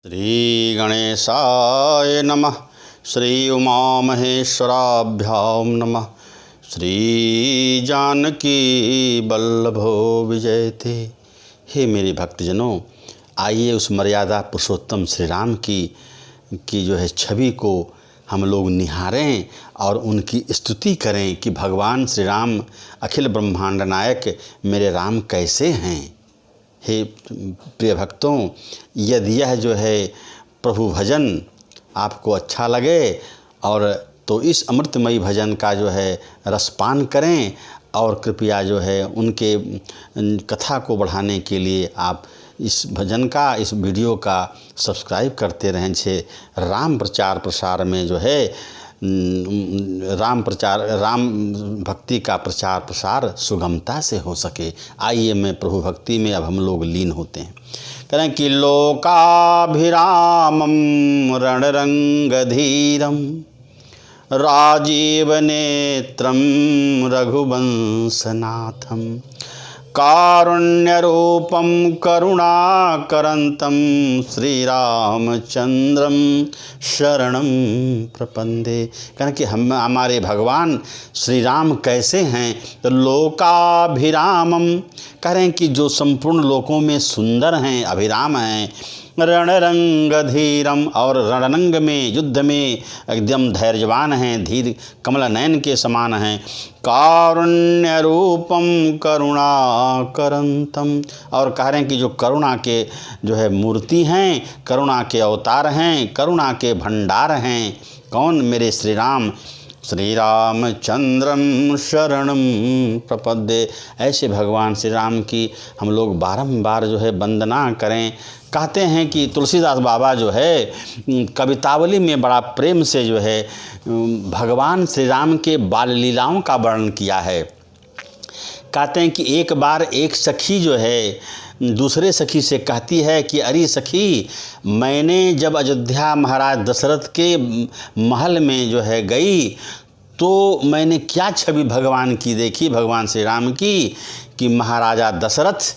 श्री गणेशाय नमः। श्री उमामहेश्वराभ्यां नमः। श्री जानकी वल्लभो विजयते। हे मेरे भक्तजनों, आइए उस मर्यादा पुरुषोत्तम श्री राम की जो है छवि को हम लोग निहारें और उनकी स्तुति करें कि भगवान श्री राम अखिल ब्रह्मांड नायक मेरे राम कैसे हैं। हे प्रिय भक्तों, यदि यह जो है प्रभु भजन आपको अच्छा लगे और तो इस अमृतमयी भजन का जो है रसपान करें और कृपया जो है उनके कथा को बढ़ाने के लिए आप इस भजन का, इस वीडियो का सब्सक्राइब करते रहें। छे राम प्रचार प्रसार में जो है राम भक्ति का प्रचार प्रसार सुगमता से हो सके। आइए मैं प्रभु भक्ति में अब हम लोग लीन होते हैं। करें कि लोकाभिरामं रणरंगधीरं राजीव नेत्रं रघुवंशनाथं कारुण्यरूपं करुणाकरन्तं श्रीरामचंद्रं शरणं प्रपंदे। कहना कि हमारे भगवान श्री राम कैसे हैं, तो लोकाभिरामम कह रहे हैं कि जो संपूर्ण लोकों में सुंदर हैं, अभिराम हैं। रणरंगधीरम, और रणरंग में युद्ध में एकदम धैर्यवान हैं, धीर कमल नयन के समान हैं। कारुण्य रूपम करुणाकरंतम, और कह रहे हैं कि जो करुणा के जो है मूर्ति हैं, करुणा के अवतार हैं, करुणा के भंडार हैं। कौन? मेरे श्री राम। श्री रामचंद्रम शरणम प्रपद्ये। ऐसे भगवान श्री राम की हम लोग बारंबार जो है वंदना करें। कहते हैं कि तुलसीदास बाबा जो है कवितावली में बड़ा प्रेम से जो है भगवान श्री राम के बाल लीलाओं का वर्णन किया है। कहते हैं कि एक बार एक सखी जो है दूसरे सखी से कहती है कि अरे सखी, मैंने जब अयोध्या महाराज दशरथ के महल में जो है गई तो मैंने क्या छवि भगवान की देखी, भगवान श्री राम की, कि महाराजा दशरथ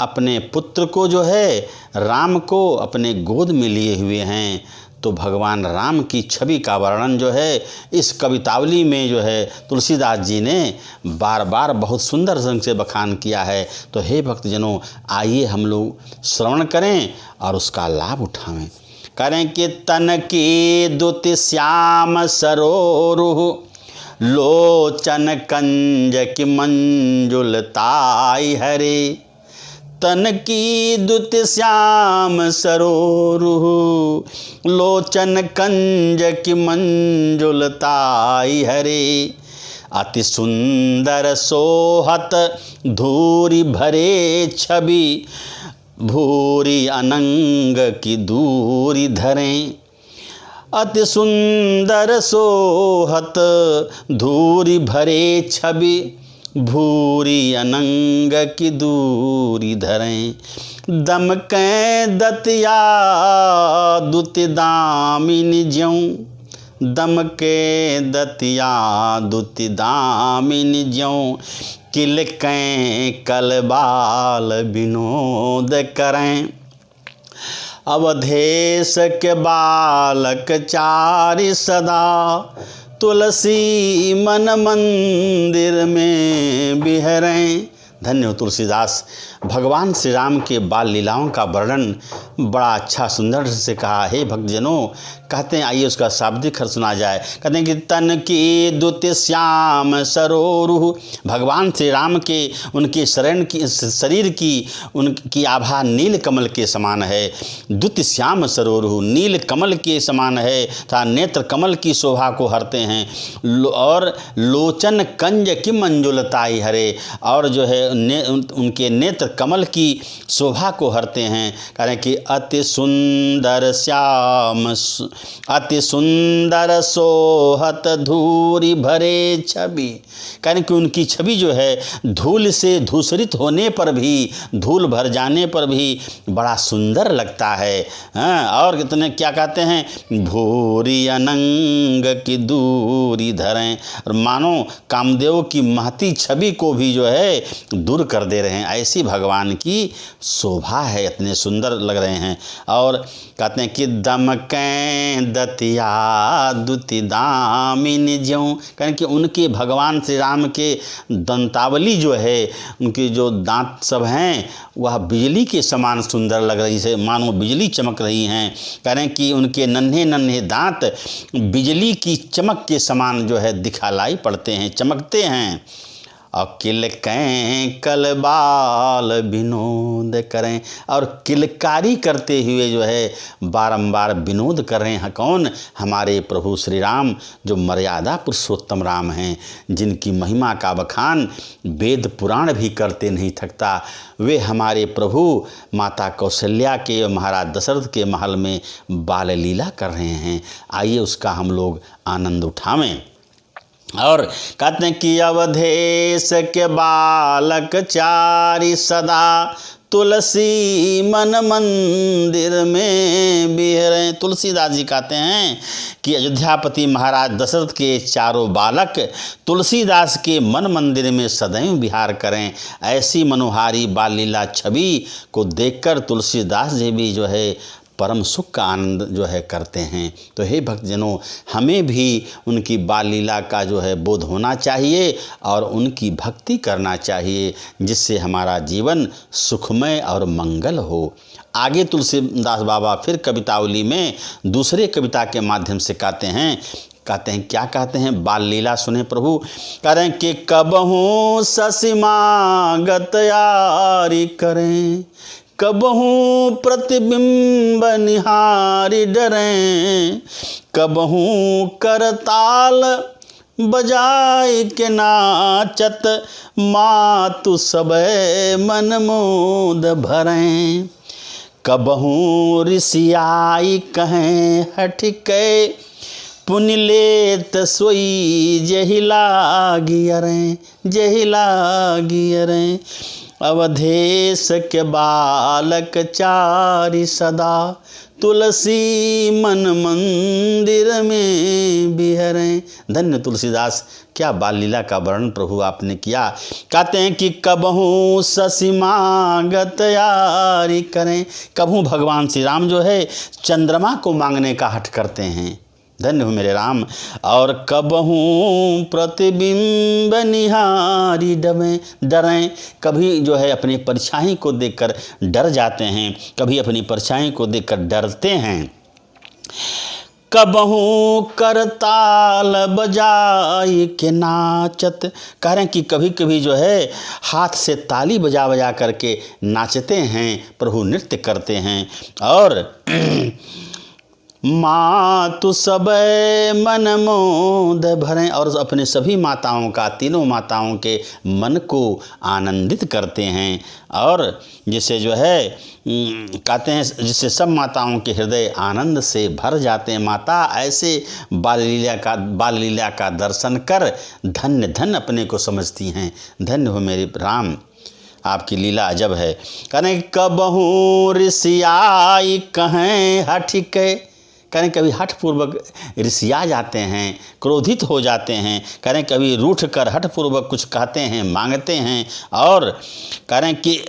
अपने पुत्र को जो है राम को अपने गोद में लिए हुए हैं। तो भगवान राम की छवि का वर्णन जो है इस कवितावली में जो है तुलसीदास जी ने बार बार बहुत सुंदर ढंग से बखान किया है। तो हे भक्तजनों, आइए हम लोग श्रवण करें और उसका लाभ उठावें। करें कि तन की द्युति श्याम सरोरुह लोचन कंज की मंजुलताई हरे। तन की द्युति श्याम सरोरुह लोचन कंज की मंजुलताई हरे। अति सुंदर सोहत धूरी भरे छवि भूरी अनंग की दूरी धरें। अति सुंदर सोहत धूरी भरे छवि भूरी अनंग की दूरी धरें। दमकें दतिया दुति दामिनी ज्यों। दमकें दतिया दुति दामिनी ज्यों। किलकें कलबाल विनोद करें। अवधेश के बालक चारि सदा तुलसी मन मंदिर में बिहरें। धन्य हो तुलसीदास। भगवान श्री राम के बाल लीलाओं का वर्णन बड़ा अच्छा सुंदर से कहा। हे भक्तजनों, कहते हैं आइए उसका शाब्दिक अर्थ सुना जाए। कहते हैं कि तन की द्युति श्याम सरोरुह, भगवान श्री राम के उनके शरीर की उनकी आभा नील कमल के समान है। द्युति श्याम सरोरुह, नील कमल के समान है तथा नेत्र कमल की शोभा को हरते हैं। और लोचन कंज की मंजुलताई हरे, और जो है उनके नेत्र कमल की शोभा को हरते हैं। कह रहे हैं कि अति सुंदर श्याम अति सुंदर सोहत धूरी भरे छवि। कह रहे हैं कि उनकी छवि जो है धूल से धूसरित होने पर भी, धूल भर जाने पर भी बड़ा सुंदर लगता है। और कितने क्या कहते हैं, भूरी अनंग की दूरी धरें। और मानो कामदेव की महती छवि को भी जो है दूर कर दे रहे हैं। ऐसी भगवान की शोभा है, इतने सुंदर लग रहे हैं। और कहते हैं कि दमकें दतिया दुति दामिनी ज्यों, कहें कि उनके भगवान श्री राम के दंतावली जो है, उनके जो दांत सब हैं वह बिजली के समान सुंदर लग रही है, मानो बिजली चमक रही हैं। कहें कि उनके नन्हे नन्हे दांत बिजली की चमक के समान जो है दिखलाई पड़ते हैं, चमकते हैं। और किलकें कलबाल विनोद करें, और किलकारी करते हुए जो है बारंबार विनोद कर रहे हैं। कौन? हमारे प्रभु श्री राम, जो मर्यादा पुरुषोत्तम राम हैं, जिनकी महिमा का बखान वेद पुराण भी करते नहीं थकता। वे हमारे प्रभु माता कौशल्या के, महाराज दशरथ के महल में बाल लीला कर रहे हैं। आइए उसका हम लोग आनंद उठावें। और कहते हैं कि अवधेश के बालक चारि सदा तुलसी मन मंदिर में बिहरे। तुलसीदास जी कहते हैं कि अयोध्यापति महाराज दशरथ के चारों बालक तुलसीदास के मन मंदिर में सदैव विहार करें। ऐसी मनोहारी बाल लीला छवि को देखकर तुलसीदास जी भी जो है परम सुख का आनंद जो है करते हैं। तो हे भक्तजनों, हमें भी उनकी बाल लीला का जो है बोध होना चाहिए और उनकी भक्ति करना चाहिए, जिससे हमारा जीवन सुखमय और मंगल हो। आगे तुलसीदास बाबा फिर कवितावली में दूसरे कविता के माध्यम से कहते हैं क्या कहते हैं? बाल लीला सुने प्रभु। कह रहे हैं कि कबहू ससीमागत यारी करें, कबहू प्रतिबिंब निहारी डरें, कबहू करताल बजाय के नाचत, मातु सबे मन मोद भरें, कबहू ऋषियाई कहें हठिके, पुण्य लेत सोई जहि लागियरें, जहि लागियरें। अवधेश के बालक चारि सदा तुलसी मन मंदिर में बिहरें। धन्य तुलसीदास, क्या बाल लीला का वर्णन प्रभु आपने किया। कहते हैं कि कबहू ससीमागत यारी करें, कबहू भगवान श्री राम जो है चंद्रमा को मांगने का हठ करते हैं। धन्य हो मेरे राम। और कबहू प्रतिबिंब निहारी डरें, कभी जो है अपनी परछाई को देखकर डर जाते हैं, कभी अपनी परछाई को देखकर डरते हैं। कबहू करताल बजाई के नाचत, कह रहे हैं कि कभी कभी जो है हाथ से ताली बजा बजा करके नाचते हैं, प्रभु नृत्य करते हैं। और मातु सबे मन मोद भरें, और अपने सभी माताओं का, तीनों माताओं के मन को आनंदित करते हैं। और जिसे जो है कहते हैं, जिससे सब माताओं के हृदय आनंद से भर जाते हैं। माता ऐसे बाल लीला का दर्शन कर धन्य धन्य अपने को समझती हैं। धन्य हो मेरे राम, आपकी लीला अजब है। कहें कबहू ऋषियाई कहें हठिके, करें कभी हठपूर्वक ऋषिया जाते हैं, क्रोधित हो जाते हैं। करें कभी रूठ कर हठपूर्वक कुछ कहते हैं, मांगते हैं। और करें कि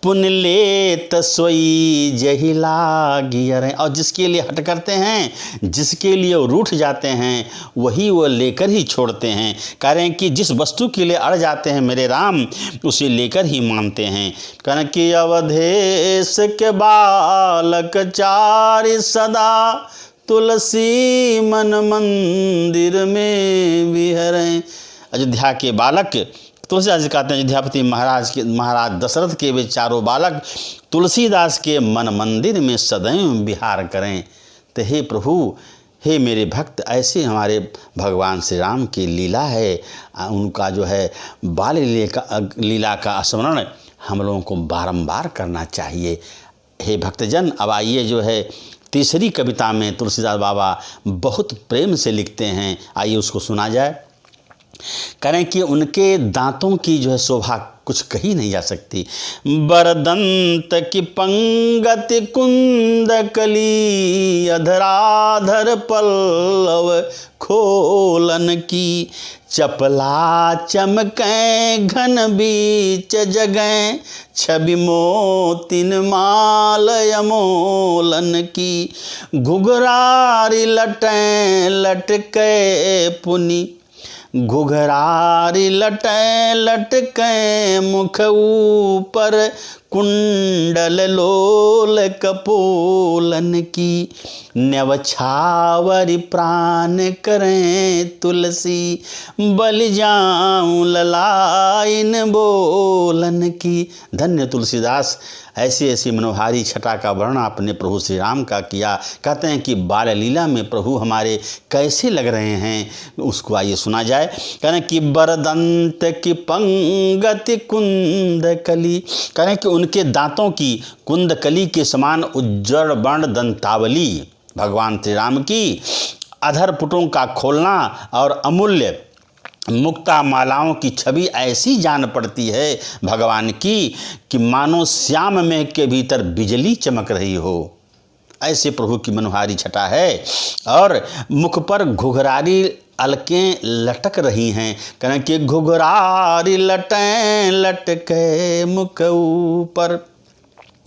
पुण्य लेत सोई जहि लागियरें, और जिसके लिए हट करते हैं, जिसके लिए वो रूठ जाते हैं, वही वो लेकर ही छोड़ते हैं। कह रहे हैं कि जिस वस्तु के लिए अड़ जाते हैं मेरे राम, उसे लेकर ही मानते हैं। कह रहे हैं कि अवधेश के बालक चारि सदा तुलसी मन मंदिर में विहरें। अयोध्या के बालक तुलसीदास जी कहते हैं, अयोध्यापति महाराज दशरथ के वे चारों बालक तुलसीदास के मन मंदिर में सदैव विहार करें। तो हे प्रभु, हे मेरे भक्त, ऐसे हमारे भगवान श्री राम की लीला है। उनका जो है बाल लीला का स्मरण हम लोगों को बारंबार करना चाहिए। हे भक्तजन, अब आइए जो है तीसरी कविता में तुलसीदास बाबा बहुत प्रेम से लिखते हैं, आइए उसको सुना जाए। करें कि उनके दांतों की जो है शोभा कुछ कही नहीं जा सकती। बरदंत की पंगति कुंदकली, अधराधर पल्लव खोलन की, चपला चमकै घन बीच जगै, छवि मोतिन माल अमोलन की, घुघरारी लटैं लटकै पुनि, घुघरारी लटैं लटकै मुख ऊपर, कुंडल लोल कपोलन की, न्यवछावरी प्राण करें तुलसी, बलि जाऊं ललाइन बोलन की। धन्य तुलसीदास ऐसी ऐसी मनोहारी छटा का वर्णन अपने प्रभु श्री राम का किया। कहते हैं कि बाल लीला में प्रभु हमारे कैसे लग रहे हैं, उसको आइए सुना जाए। कहते हैं कि बरदंत की पंगति कुंदकली, कहते हैं कि उनके दांतों की कुंदकली के समान उज्जवल वर्ण दंतावली भगवान श्री राम की, अधर पुटों का खोलना और अमूल्य मुक्ता मालाओं की छवि ऐसी जान पड़ती है भगवान की कि मानो श्याम मेघ के भीतर बिजली चमक रही हो। ऐसे प्रभु की मनोहारी छटा है। और मुख पर घुघरारी अलकें लटक रही हैं। कहें कि घुघरारी लटें लटके मुख ऊपर,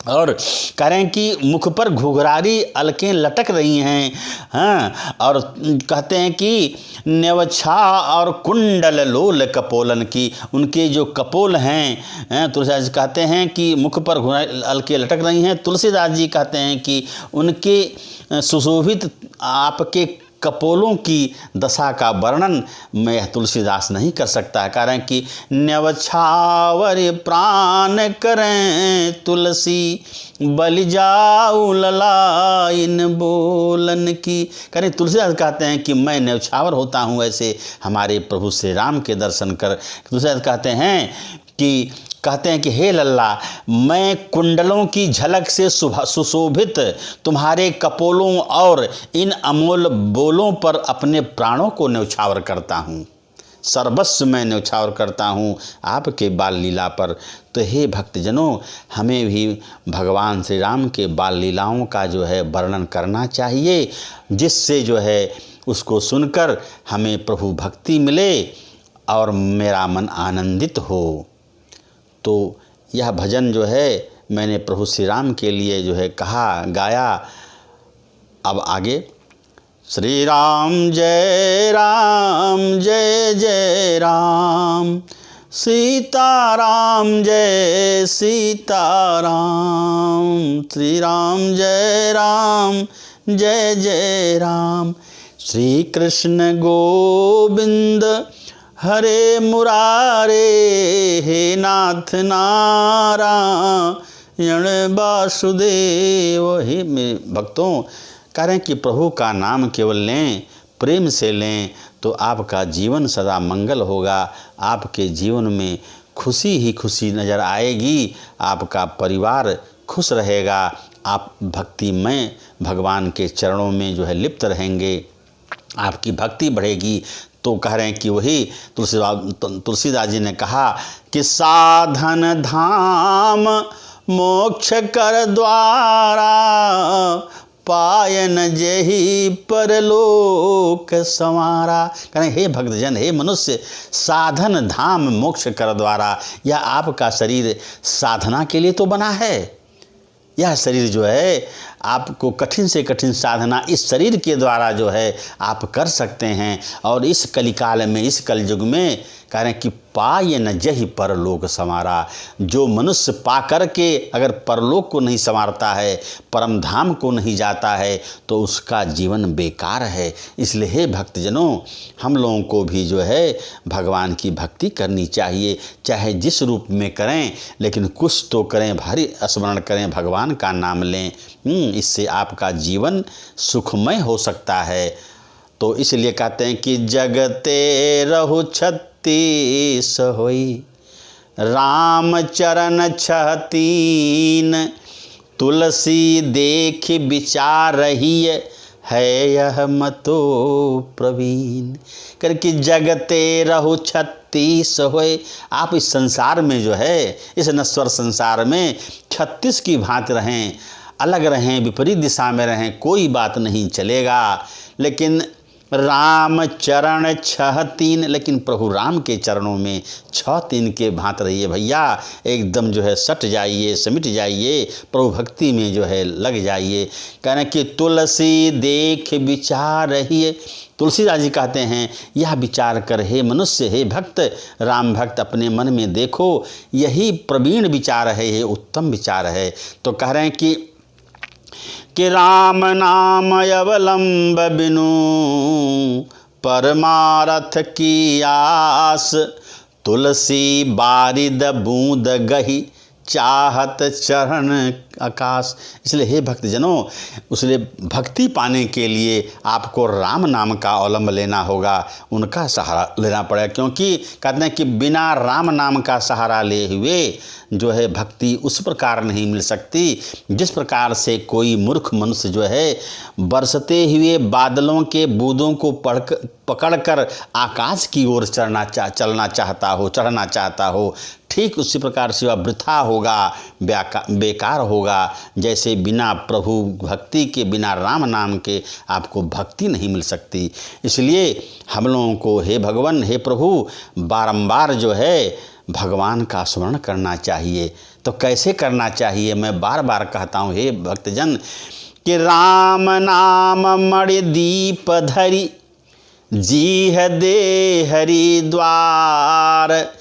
और करें कि मुख पर घुघरारी अलकें लटक रही हैं। हाँ, और कहते हैं कि नेवछा और कुंडल लोल कपोलन की, उनके जो कपोल हैं, तुलसीदास जी कहते हैं कि मुख पर अलकें लटक रही हैं। तुलसीदास जी कहते हैं कि उनके सुशोभित आपके कपोलों की दशा का वर्णन मैं तुलसीदास नहीं कर सकता। कारण कि न्यवछावर प्राण करें तुलसी, बलि जाऊं ललाइन बोलन की। करें तुलसीदास कहते हैं कि मैं न्यवछावर होता हूँ ऐसे हमारे प्रभु श्री राम के दर्शन कर। तुलसीदास कहते हैं कि हे लल्ला, मैं कुंडलों की झलक से सुशोभित तुम्हारे कपोलों और इन अमोल बोलों पर अपने प्राणों को न्यौछावर करता हूँ। सर्वस्व मैं न्यौछावर करता हूँ आपके बाल लीला पर। तो हे भक्तजनों, हमें भी भगवान श्री राम के बाल लीलाओं का जो है वर्णन करना चाहिए, जिससे जो है उसको सुनकर हमें प्रभु भक्ति मिले और मेरा मन आनंदित हो। तो यह भजन जो है मैंने प्रभु श्री राम के लिए जो है कहा, गाया। अब आगे श्री राम जय जय राम, सीताराम जय सीताराम, श्री राम जय जय राम, श्री कृष्ण गोविंद हरे मुरारे, हे नाथ नारायण वासुदेव। हे मेरे भक्तों, कह रहे हैं कि प्रभु का नाम केवल लें, प्रेम से लें, तो आपका जीवन सदा मंगल होगा। आपके जीवन में खुशी ही खुशी नज़र आएगी, आपका परिवार खुश रहेगा, आप भक्तिमय भगवान के चरणों में जो है लिप्त रहेंगे, आपकी भक्ति बढ़ेगी। तो कह रहे हैं कि वही तुलसीदास जी ने कहा कि साधन धाम मोक्ष कर द्वारा, पायन जेहि परलोक संवारा। कहें हे भक्तजन, हे मनुष्य, साधन धाम मोक्ष कर द्वारा, यह आपका शरीर साधना के लिए तो बना है। यह शरीर जो है आपको कठिन से कठिन साधना इस शरीर के द्वारा जो है आप कर सकते हैं। और इस कलिकाल में, इस कलयुग में कह रहे हैं कि पाय न जहि परलोक संवारा। जो मनुष्य पा कर के अगर परलोक को नहीं संवारता है, परम धाम को नहीं जाता है, तो उसका जीवन बेकार है। इसलिए हे भक्तजनों, हम लोगों को भी जो है भगवान की भक्ति करनी चाहिए, चाहे जिस रूप में करें, लेकिन कुछ तो करें, भारी स्मरण करें, भगवान का नाम लें। इससे आपका जीवन सुखमय हो सकता है। तो इसलिए कहते हैं कि जगते रहु 36 होई, राम चरण 6 तुलसी देख विचार रही, है यह मतो प्रवीण। करके जगते रहो 36 होए। आप इस संसार में जो है, इस नश्वर संसार में 36 की भांति रहें, अलग रहें, विपरीत दिशा में रहें, कोई बात नहीं चलेगा। लेकिन राम चरण 6-3, लेकिन प्रभु राम के चरणों में 6-3 के भांत रहिए भैया। एकदम जो है सट जाइए, समिट जाइए, प्रभु भक्ति में जो है लग जाइए। कहना कि तुलसी देख विचार रहिए। तुलसीदास जी कहते हैं यह विचार कर हे मनुष्य, हे भक्त, राम भक्त अपने मन में देखो, यही प्रवीण विचार है, ये उत्तम विचार है। तो कह रहे हैं कि राम नाम अवलंब बिनु परमारथ की आस। तुलसी बारिद बूंद गही चाहत चरण आकाश। इसलिए हे भक्तजनों, उसलिए भक्ति पाने के लिए आपको राम नाम का अवलंब लेना होगा, उनका सहारा लेना पड़ेगा। क्योंकि कहते हैं कि बिना राम नाम का सहारा ले हुए जो है भक्ति उस प्रकार नहीं मिल सकती जिस प्रकार से कोई मूर्ख मनुष्य जो है बरसते हुए बादलों के बूंदों को पकड़कर आकाश की ओर चलना चाहता हो, ठीक उसी प्रकार से वह वृथा होगा, बेकार होगा। जैसे बिना प्रभु भक्ति के, बिना राम नाम के आपको भक्ति नहीं मिल सकती। इसलिए हम लोगों को हे भगवान, हे प्रभु, बारंबार जो है भगवान का स्मरण करना चाहिए। तो कैसे करना चाहिए, मैं बार बार कहता हूँ हे भक्तजन कि राम नाम मणि दीप धरी जीह दे हरि द्वार।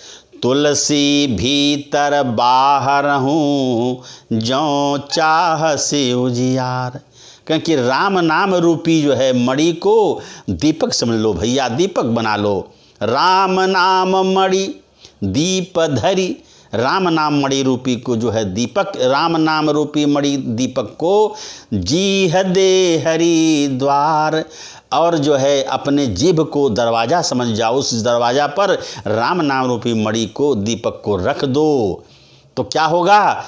तुलसी भीतर बाहर हूँ जो चाह से उजियार। क्योंकि राम नाम रूपी जो है मणि को दीपक समझ लो भैया, दीपक बना लो। राम नाम मणि दीप धरी, राम नाम मणि रूपी को जो है दीपक, राम नाम रूपी मणि दीपक को जीह दे हरि द्वार। और जो है अपने जीभ को दरवाज़ा समझ जाओ, उस दरवाज़ा पर राम नाम रूपी मणि को, दीपक को रख दो। तो क्या होगा,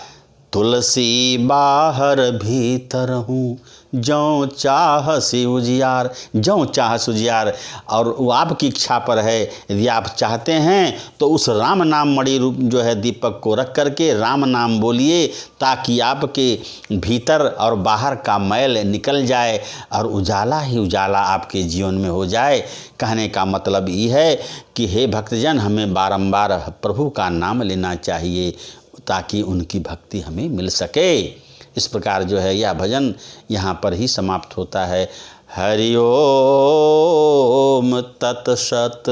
तुलसी बाहर भीतर हूँ जो चाह से उजियार। जो चाह से उजियार, और वो आपकी इच्छा पर है। यदि आप चाहते हैं तो उस राम नाम मणि रूप जो है दीपक को रख करके राम नाम बोलिए, ताकि आपके भीतर और बाहर का मैल निकल जाए और उजाला ही उजाला आपके जीवन में हो जाए। कहने का मतलब ये है कि हे भक्तजन, हमें बारंबार प्रभु का नाम लेना चाहिए ताकि उनकी भक्ति हमें मिल सके। इस प्रकार जो है यह भजन यहाँ पर ही समाप्त होता है। हरि ओम तत्सत।